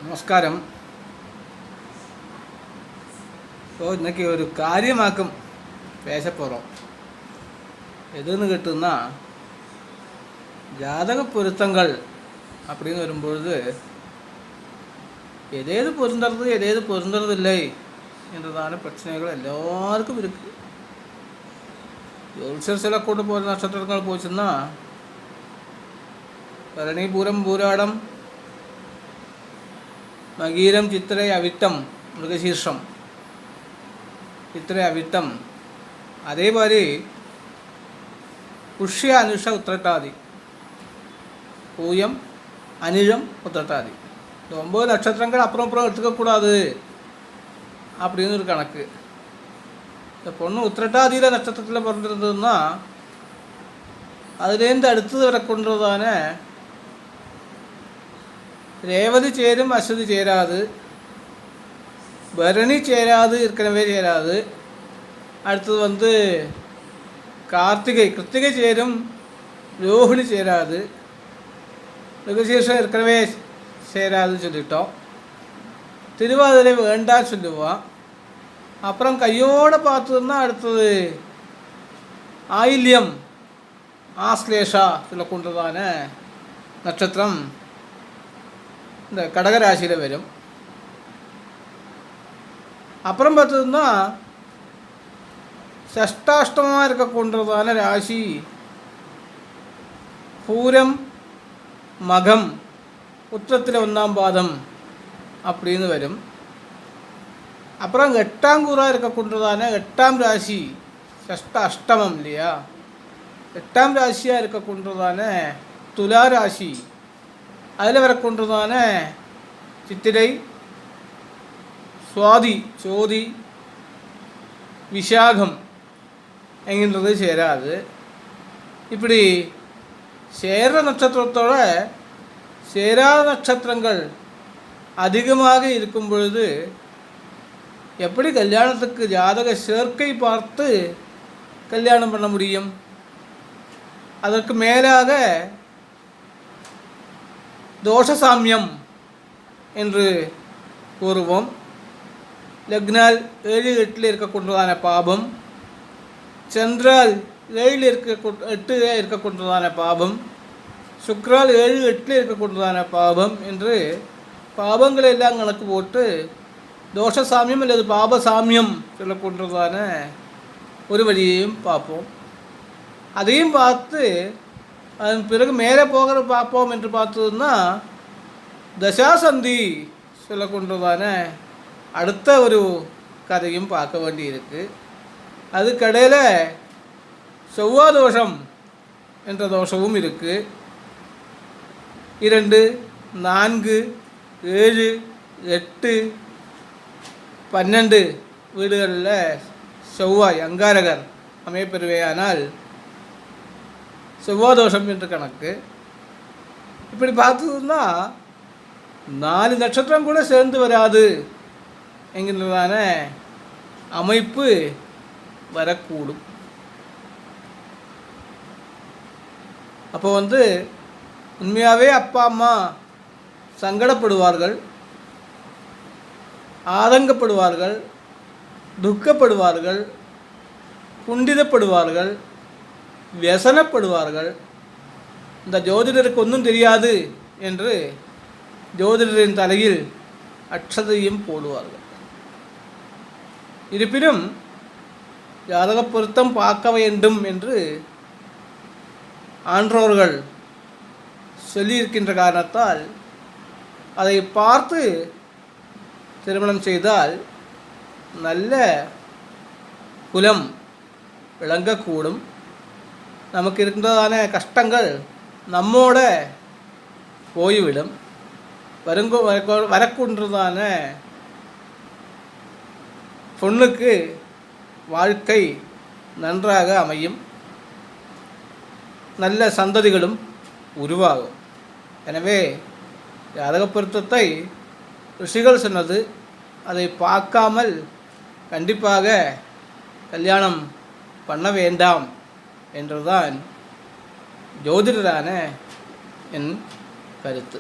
നമസ്കാരം. ഇപ്പോൾ ഇന്നൊക്കെ ഒരു കാര്യമാക്കും പേശപ്പുറം എതെന്ന് കിട്ടുന്ന ജാതക പൊരുത്തങ്ങൾ அப்படின்னு வரும்பொழுது எதேது பொருந்துறது எதேது பொருந்துறதில்லை என்றதான பிரச்சனைகள் எல்லாருக்கும் இருக்குது. ஜோல்சர் சில கொண்டு போகிற நட்சத்திரங்கள் போச்சுன்னா பரணி பூரம் பூராடம் மகீரம் சித்திரை அவிட்டம் மிருகசீர்ஷம் சித்திரை அவிட்டம் அதே மாதிரி புஷ்ய அனுஷ உத்திரட்டாதி பூயம் அனிழம் உத்திரட்டாதி இந்த 9 நட்சத்திரங்கள் அப்புறம் எடுத்துக்கக்கூடாது அப்படின்னு ஒரு கணக்கு. இந்த பொண்ணு உத்திரட்டாதியில் நட்சத்திரத்தில் பிறந்திருந்ததுன்னா அதுலேருந்து அடுத்தது வரக்கொண்டதான രേവതി ചേരും അശ്വതി ചേരാത്, ഭരണി ചേരാത്, ஏற்கனவே ചേരാത്. அடுத்தது கிருத்திகை சேரும், ரோஹிணி சேராது, மிருகசீர்ஷம் ஏற்கனவே சேராதுன்னு சொல்லிட்டோம். திருவாதிரை வேண்டான்னு சொல்லுவான். அப்புறம் கையோடு பார்த்ததுன்னா அடுத்தது ஆயில்யம் ஆஸ்லேஷா சொல்லக்கொண்டதான நட்சத்திரம் இந்த கடகராசியில் வரும். அப்புறம் பார்த்ததுன்னா ஷஷ்டாஷ்டமாக இருக்கக்கொண்டதான ராசி பூரம் மகம் உத்திரத்தில் 1ஆம் பாதம் அப்படின்னு வரும். அப்புறம் 8ஆம் கூறாக இருக்கக்கொண்டதான 8ஆம் ராசி ஷஷ்ட அஷ்டமம் இல்லையா, 8ஆம் ராசியாக இருக்கக்கொண்டதான துலா ராசி அதில் வரக்கொண்டதான சித்திரை சுவாதி சோதி விஷாகம் என்கின்றது சேராது. இப்படி சேர நட்சத்திரத்தோட சேராத நட்சத்திரங்கள் அதிகமாக இருக்கும் பொழுது எப்படி கல்யாணத்துக்கு ஜாதக சேர்க்கை பார்த்து கல்யாணம் பண்ண முடியும்? அதற்கு மேலாக தோஷசாமியம் என்று கூறுவோம். லக்னால் 7-8 இருக்கக்கொண்டதான பாபம், சந்திரால் 7-8 இருக்கக்கொண்டதான பாபம், சுக்ரால் 7-8 இருக்கக்கொண்டதான பாபம் என்று பாபங்களை எல்லாம் கணக்கு போட்டு தோஷசாமியம் அல்லது பாபசாமியம் சொல்லக்கொண்டதான ஒரு வழியையும் பார்ப்போம். அதையும் பார்த்து அதன் பிறகு மேலே போகிற பார்ப்போம் என்று பார்த்ததுன்னா தசாசந்தி சொல்லக்கொண்டதான அடுத்த ஒரு கதையும் பார்க்க வேண்டியிருக்கு. அதுக்கடையில் செவ்வாதோஷம் என்ற தோஷமும் இருக்குது. 2, 4, 7, 8, 12 வீடுகளில் செவ்வாய் அங்காரகர் அமைப்பெறுவேயானால் செவ்வாதோஷம் என்று கணக்கு. இப்படி பார்த்ததுன்னா 4 நட்சத்திரம் கூட சேர்ந்து வராது என்கிறதான அமைப்பு வரக்கூடும். அப்போ உண்மையாகவே அப்பா அம்மா சங்கடப்படுவார்கள், ஆதங்கப்படுவார்கள், துக்கப்படுவார்கள், குண்டிதப்படுவார்கள், வியசனப்படுவார்கள். இந்த ஜோதிடருக்கு ஒன்றும் தெரியாது என்று ஜோதிடரின் தலையில் அட்சதையும் போடுவார்கள். இருப்பினும் ஜாதக பொருத்தம் பார்க்க வேண்டும் என்று ஆன்றோர்கள் சொல்லியிருக்கின்ற காரணத்தால் அதை பார்த்து திருமணம் செய்தால் நல்ல குலம் விளங்கக்கூடும். நமக்கு இருக்கின்றதான கஷ்டங்கள் நம்மோட போய்விடும். வரக்கூன்றதான பொண்ணுக்கு வாழ்க்கை நன்றாக அமையும், நல்ல சந்ததிகளும் உருவாகும். எனவே ஜாதக பொருத்தத்தை ரிஷிகள் சொன்னது அதை பார்க்காமல் கண்டிப்பாக கல்யாணம் பண்ண வேண்டாம் என்றுதான் ஜோதிடரான என் കരുത്ത്.